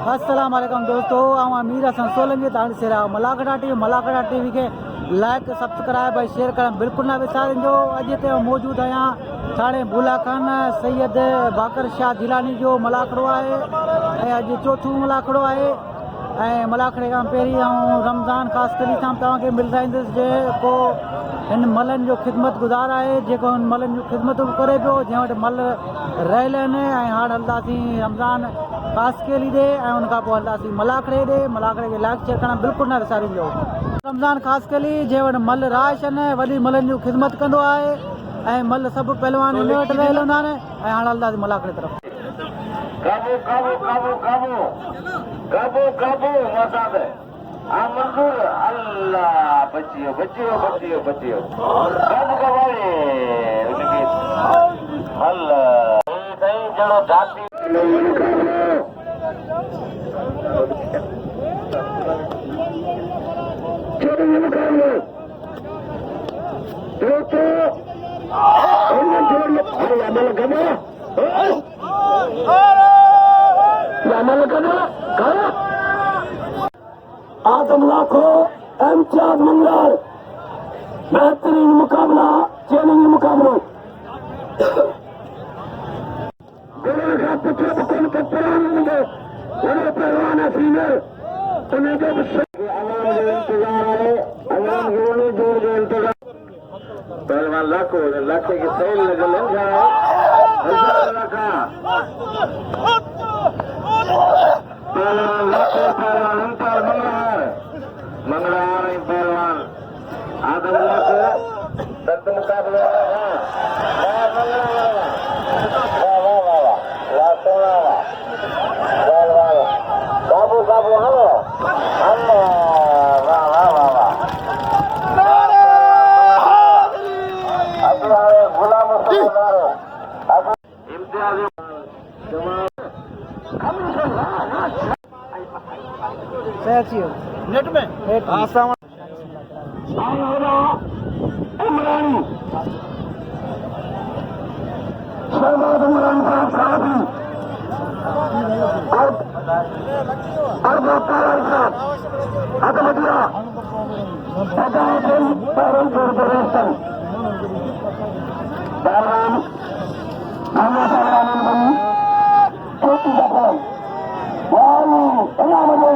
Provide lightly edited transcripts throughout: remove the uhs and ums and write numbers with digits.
अस्सलाम वालेकुम दोस्तों, अमीर हसन सोलंकी तव्हां ॾिसे रहिया malakhre टीवी के लाइक सब्सक्राइब ऐं शेयर करणु बिल्कुलु न विसारिजो। अॼु हिते मौजूदु आहियां थाणे बुला खान सैयद बाकर शाह जिलानी जो malakhro आहे ऐं अॼु चोथों malakhro आहे। ऐं malakhre खां पहिरीं रमज़ान खashkeli सां तव्हांखे मिलाईंदुसि जेको हिन मलनि जो ख़िदमत गुज़ार आहे, जेको हिन मलनि जूं ख़िदमतूं करे पियो, जंहिं वटि मल रहियल आहिनि। ऐं हाणे हलंदासीं रमज़ान खashkeli ॾे ऐं उनखां पोइ हलंदासीं malakhre ॾे। malakhre खे लाइक शेयर करणु बिल्कुलु न विसारिजो। रमज़ान खashkeli जंहिं वटि मल राश आहिनि, वॾी मलनि जूं ख़िदमत कंदो आहे ऐं मल सभु पहलवान हिन वटि रहियल हूंदा आहिनि। ऐं हाणे हलंदासीं malakhre तरफ़। काबू काबू काबू काबू काबू काबू मसाद मंजूर अल्लाह बचियो बचियो बचियो बचियो काबू कवाए उनकी अल्लाह सही जड़ो जाती छोड़ो मुकाबले तो इन्हें जोड़िए अमल करो अमल करो आदम लाखो imtiaz mangrar बेहतरीन मुकाबला चैलेंज मुकाबला गुलाब का पुत्र कौन को पुराने में उन्हें पहलवान सीनियर उन्हें जब अवाम जो इंतजार है, अवाम जोड़े जोड़ जो इंतजार पहलवान लाखो लाखे की सेल लगल जाए हजार लखा पहलवान लाखो पहलवान imtiaz मangrar पहलवान आदम लाखो दर्द मुकाबले बाबू बाबू हलो अल्लाह वाह वाह वाह वाह गुलाम इम्तियाज नेट में आसाम इमरान शहबाज इमरान खान साहब और palari साहब अदमदिया सदाम पैरंपुर दरेस्तन पहलवान हमें पहलवान बनी छोटी दफन वाली इनाम दो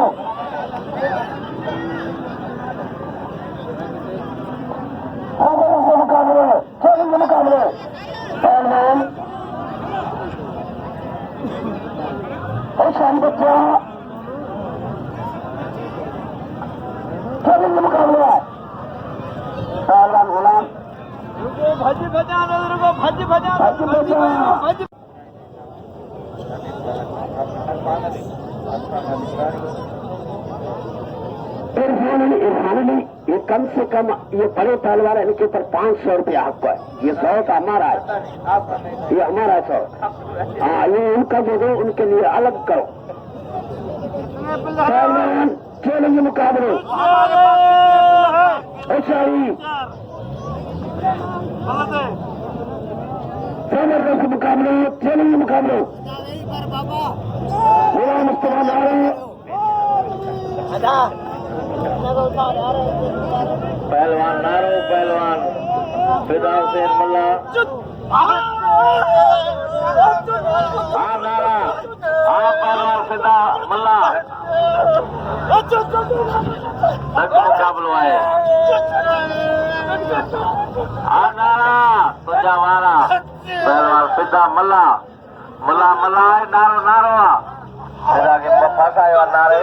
मुकाबले चैलेंज मुकाबले पहलवान ऐसा बच्चा चैलेंज मुकाबले पहलवान गुलाम भज भजा भज भजा भज इरफानी ये कम से कम ये बड़े पहलवान है, इनके ऊपर 500 रुपया आपको है। ये 100 का हमारा है, ये हमारा 100। हाँ, ये उनका जो दो उनके लिए अलग करो। पहलवान चैलेंज मुकाबले ऐशाई जबरदस्त मुकाबले चैलेंज मुकाबले मेरा मुस्तफा नारे पहलवान नारो पहलवान फिदा से मल्ला नारा पहलवान फिदा मल्ला मुकाबलो है नारा तुझा वारा पहलवान फिदा मल्ला मल्ला मल्ला नारो नारो फिदा के फसायो नारे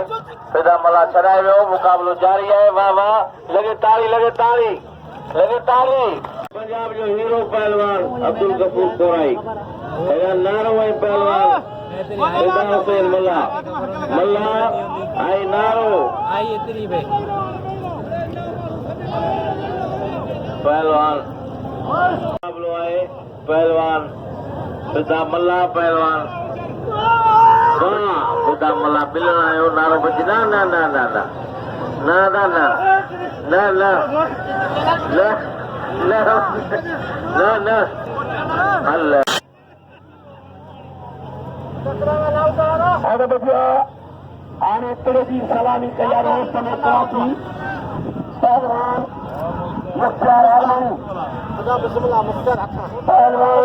फिदा मला छड़ाए वियो मुकाबलो जारी है। वाह वाह लगे ताली लगे ताली लगे ताली पंजाब जो हीरो पहलवान अब्दुल गफूर कोराई नारो है पहलवान फिदा हुसैन मल्ला मल्ला आई नारो आई इतनी बे पहलवान मुकाबलो है पहलवान फिदा मल्ला पहलवान फिदा मला बिलना आयो नारो बची ना ना ना ना ना ना ना ना ना ना ना ना ना अल्लाह ada baju आणि तुळशी सलामी तयार होत कराची पहलवान मुख्तार आलम पहलवान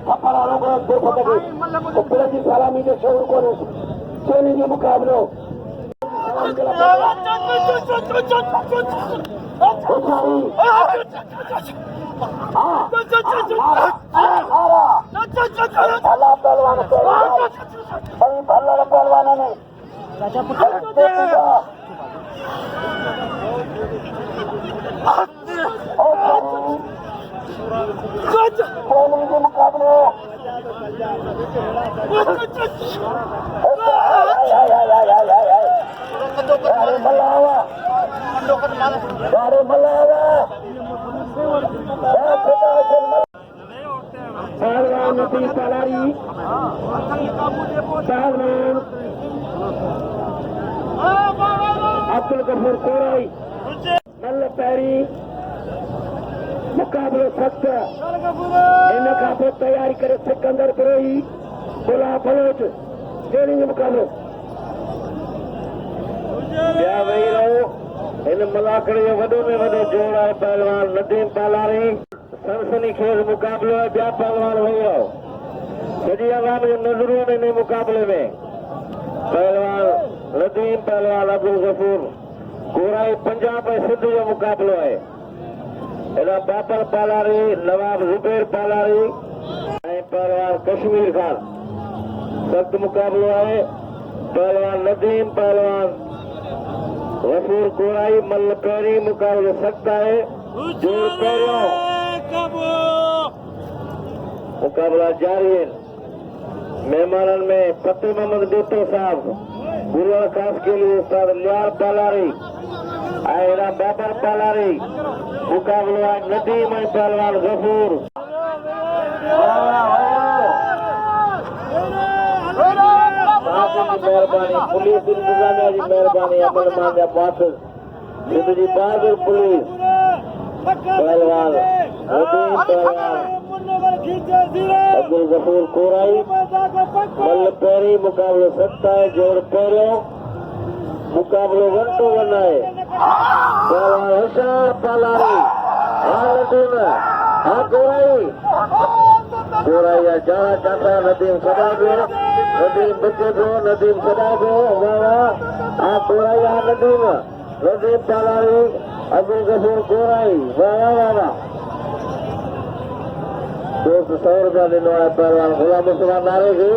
थप्पड़ लोग देखो तो तुळशी सलामी के शोर को चेनी के मुकाबलो पहलवान के मुकाबले पहलवान नदीम palari पहलवान अब्दुल गफूर कोराई मल्ह पैरी मुकाबलो सख्त इन खां पोइ तयारी करे सिकंदर ब्रोही बुला बलोच जेड़ी मुकाबलो ॿिया वेही रहो इन मलाखड़े जो वॾो में वॾो जोड़ आहे पहलवान नदीम palari सनसनी खेल मुकाबलो है ॿिया पहलवान वेही रहो सॼी आवाम जो नज़रियो इन मुकाबले में पहलवान नदीम पहलवान अब्दुल गफूर कोराई पंजाब ऐं सिंध जो मुकाबलो है एॾा बाबर palari नवाब ज़ुबैर palari ऐं पहलवान कश्मीर खान सख़्त मुकाबलो है पहलवान नदीम पहलवान गफूर कोराई मल्ह पैरी मुकाबलो सख़्त है जोड़ पहिरियों मुकाबला जारी है मेहमानन में फतेह मोहम्मद डोटो साहब गुरुआ खashkeli उस्ताद लियार palari ऐं बाबर palari मुकाबलो है नदीम ऐं पहलवान गफूर मेहरबानी पुलिस इंतजामिया जी मेहरबानी अमल मांजा मुआफ़िज़ सिंध जी बहादुर पुलिस पहलवान नदीम पहलवान अब्दुल गफूर कोराई मल्ह पैरी मुकाबलो सख्त है जोड़ पहिरियों मुकाबलो 1 to 1 है पहलवान होशियार palari हाँ नदीम हाँ कोराई या जाना चाहता है नदीम सदा दो नदीम बचे दो नदीम सदा दो वाह हाँ कोराई हाँ नदीम palari अब्दुल गफूर कोराई वाह दोस्त 100 रुपया ॾिनो आहे पहलवान गुलाम मुसलमान नारे खे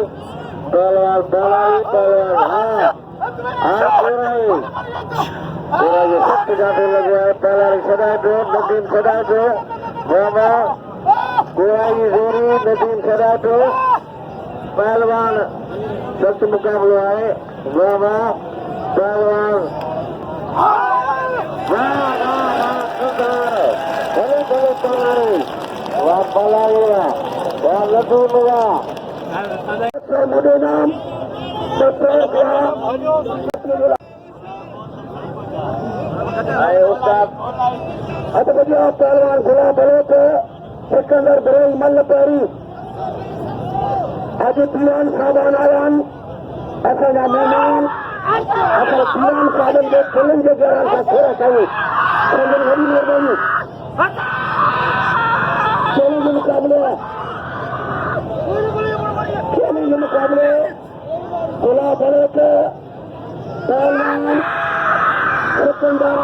पहलवान palari पहलवान हाँ कोराई जो सख़्त जादू लॻो आहे palari छॾाए पियो नदीम छॾाए पियो वाह कोराई ज़ोरी नदीम छॾाए पियो पहलवान सख़्त मुकाबलो आहे वाह पहलवान वाह palari वाह नदीम वाह मुझे नाम पहलवान गुलाब बलोच सिकंदर ब्रोही मल्ह पैरी अॼु पीआन साहिबान आया आहिनि असांजा महिमान असां पीआन साहिबनि जे दिलनि जे घर सां थोरा कयूं वॾी महिरबानी खेल जो मुकाबले खेल जो मुकाबले गुलाब बलोच पहलवान सिकंदर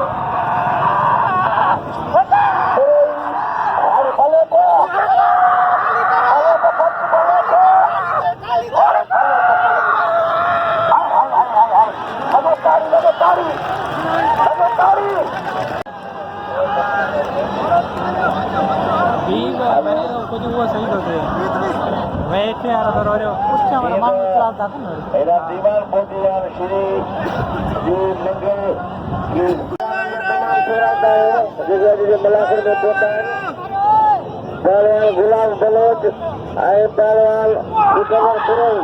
दीवार पहुंचीदार श्री जी मंगल malakhre में पहुंचा पहलवान गुलाब बलोच ऐं पहलवान सिकंदर ब्रोही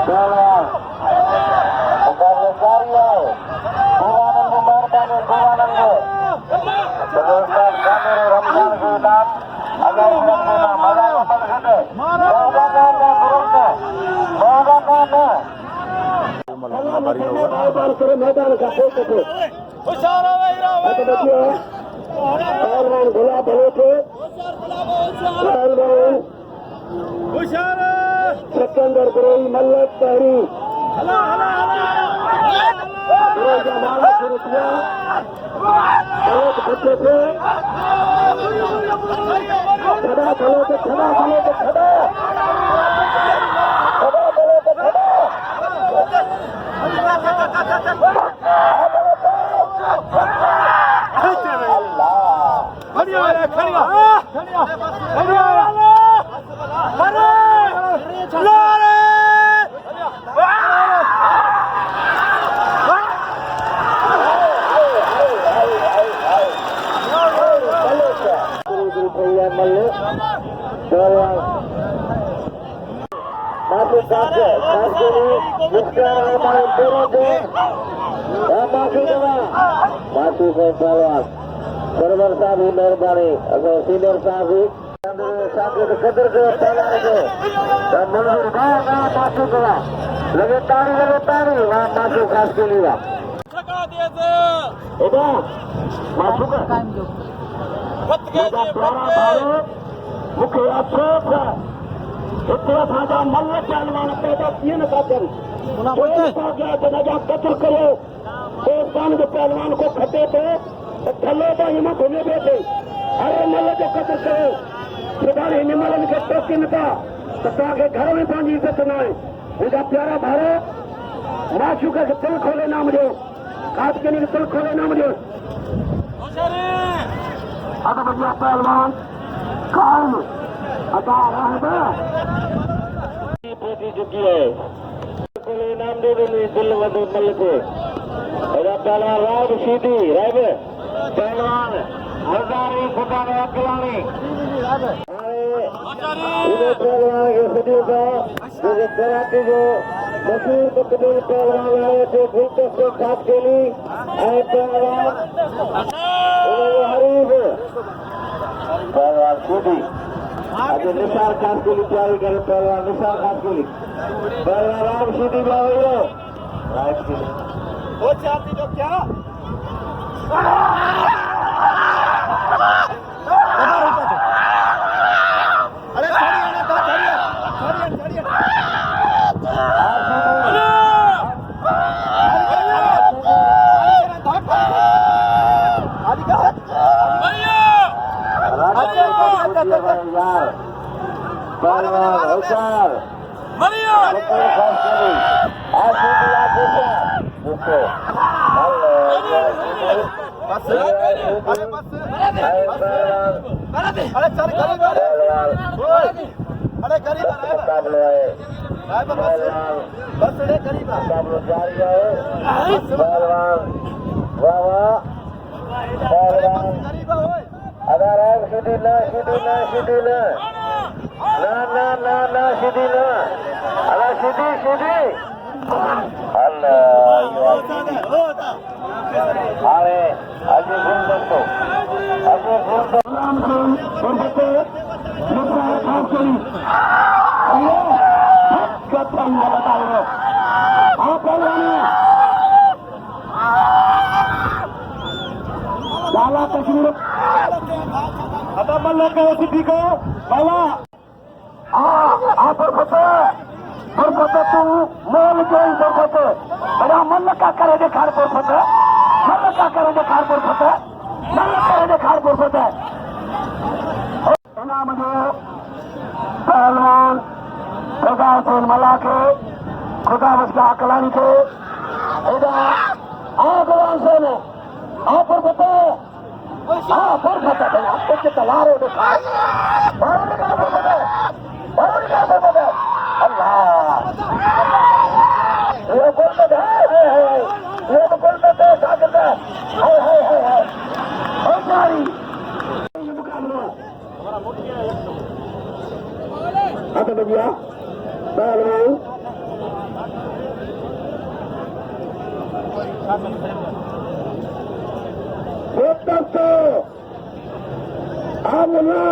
पहलवान मुकाबलो जारी आहे भगवाननि जी महिरबानी भगवाननि जो रमज़ान जो नाम भरी होगा। मैदान का पहलवान गुलाब भले थे, पहलवान सिकंदर ब्रोही मल्ल पहरी माला शुरू किया, गलत बच्चे थे, खड़ा खड़े थे, खड़ा खड़े थे, खड़ा खड़ा खड़े थे, मुख्तार हमारे दोनों को माफी देवा माफी को पहलवान सरवर साहब ही मेहरबानी अगर सीनियर साहब ही कदर के पहलवान को मंजूर माफी देवा लगे तारी वहाँ माफी खास के लिए माफी का मुख्य इतना फायदा मल्ल पहलवान पैदा किए न काकर कत्ल करो दोस्तान के पहलवान को खटे थे थलो तो हिम्मत होने थे अरे मल्ल जो कत्ल करो सुधार हिमलन के टोकिन का के घर में पानी इज्जत न उनका प्यारा भारत माशू का तिल खोले नाम दो खास के लिए तिल खोले नाम दो अब बढ़िया पहलवान कायम अता रहा है चुकी है नाम दे दिल मल को पहलवान राय शीदी राय पहलवान मजारी खुदानी अकलानी पहलवान के सदी का कराटे जो मशहूर कबीर पहलवान आए थे गुलदस्तो खास के लिए आए पहलवान हरीफ पहलवान शीदी अभी निसार खास के लिए तैयारी करे पहलवान निसार खास के लिए पहलवान राम शीदी राइट के लिए वो चाहती जो क्या अरे यार पहलवान होशियार अगर आप सीधी ना सीधी ना सीधी ना ना ना ना ना सीधी ना अरे सीधी सीधी अल्लाह अरे अजी गुलदस्तो अजी गुलदस्तो मुख्तार खास करी बताओ आप लाला कश्मीर आता मल्ल का सिद्धि को बाला बरकत तू मोल जोई बरकत बड़ा मल्ल का करे दिखार बरकत मल्ल का करे दिखार बरकत मल्ल करे दिखार बरकत नाम जो पहलवान खुदा malakhre खुदा बसका अकलानी थे इधर भगवान से ने आप बरकत हाँ बरकत है आपको चला रहे दिखा अल्लाह ये गुलदस्त है ये तो गुलदस्त है ताकत है और सारी ये मुकाबला आता भैया पहलवान गुलदस्त आमला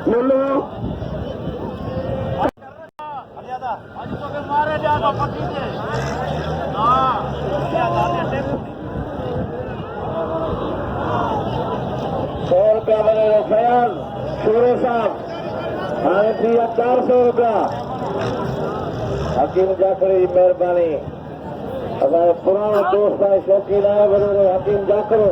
मेलो मारे जाना पट्टी सूर्य साहब हाणे थी विया 400 रुपया हकीम जाकरे जी महिरबानी असांजो पुराणो दोस्त आहे शौक़ीन आहे वॾो हकीम जाकरो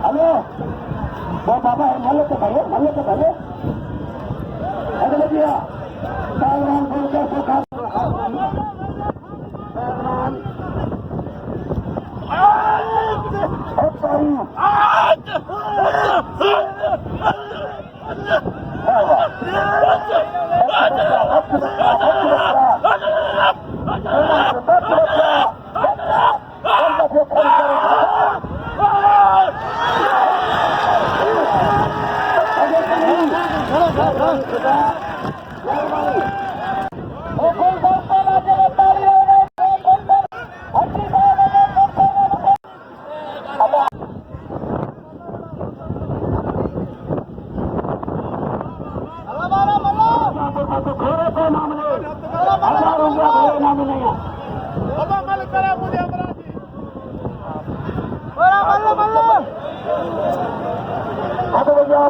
हलो वो बाबा मल के भले अगले दिया पहलवान को कैसे खा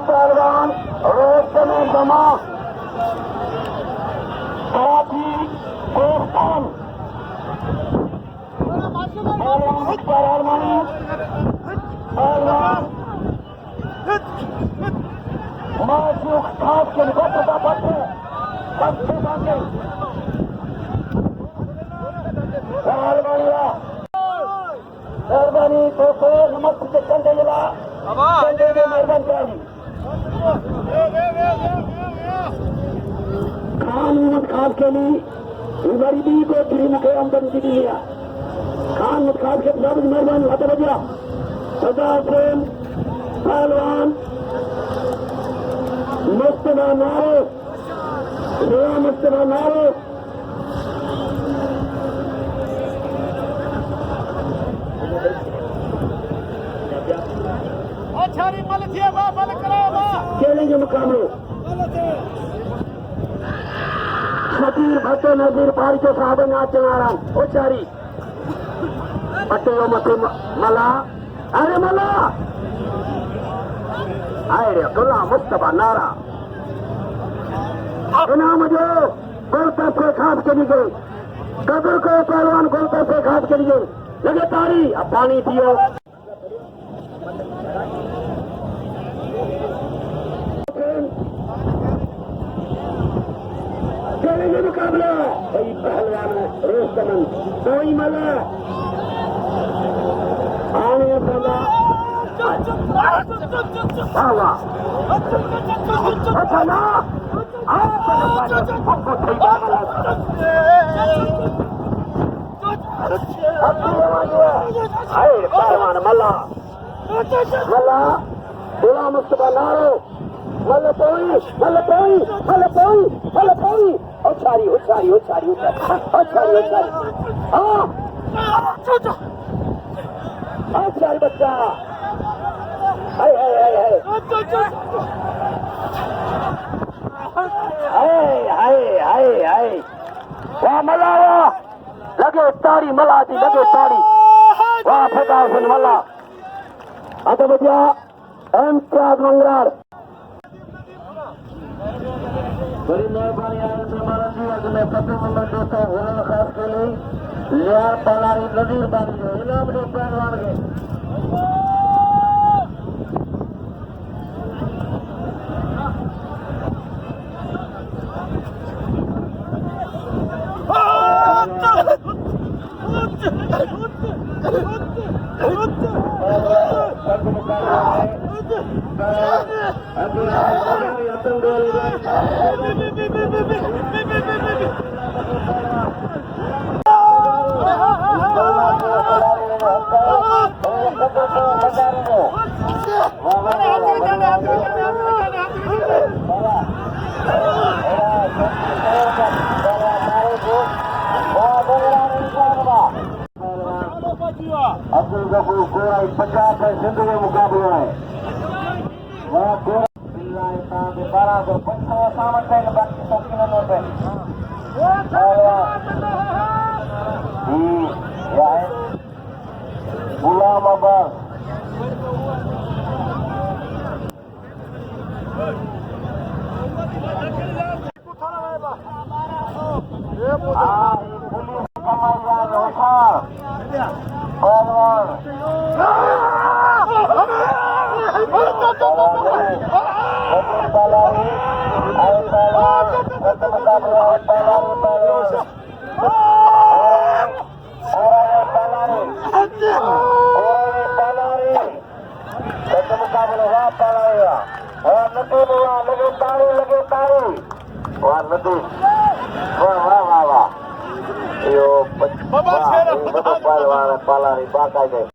पहलवान रोज में जमा कराची कोस्तान पहलवान मुख्तार अरमानी पहलवान मासूख खास के निकट का पत्र सबसे बाकी मेहरबानी दोस्तों नमस्ते के कंधे जिला कंधे में मेहरबानी खान खास के लिए गरीबी को फ्री मुखे आमदन की दिया खान खास के सब मेहरबानी हाथ बजा सदा प्रेम पहलवान मुस्तफा नारो सेवा मुस्तफा नारो खेलेंगे मुकाबले शकीर भट्टे नजीर पारी के साहब नाचनारा ओचारी पट्टे मथे मला अरे मला आए गुला मुस्तफा नारा इनाम जो गोलतब के खास के लिए कब्र को पहलवान गोलतब के खास के लिए लगे तारी अब पानी पियो खेलेंगे मुकाबला कोई पहलवान रोस्तमन कोई मला आने वाला वाह अच्छा ना पहलवान मला मला गुलाम मुस्तफा नारो मल पोई उछारी हाँ उछारी बच्चा वाह मला वाह लगे तारी मला थी लगे तारी वाह फिदा हुसैन मला अत बजा imtiaz mangrar बड़ी मेहरबानी में पत्र नंबर 200 खास के लिए लियार पलारी नदीर बानी जो इनाम जो पहलवान के अब्दुल गफूर गोरा 50 है जिंदगी में मुकाबला है वहाँ गोरा बिल्ला इतना के 1250 सामान का बाकी सब किलो नोट है या है गुलाम अब्बास palari bakar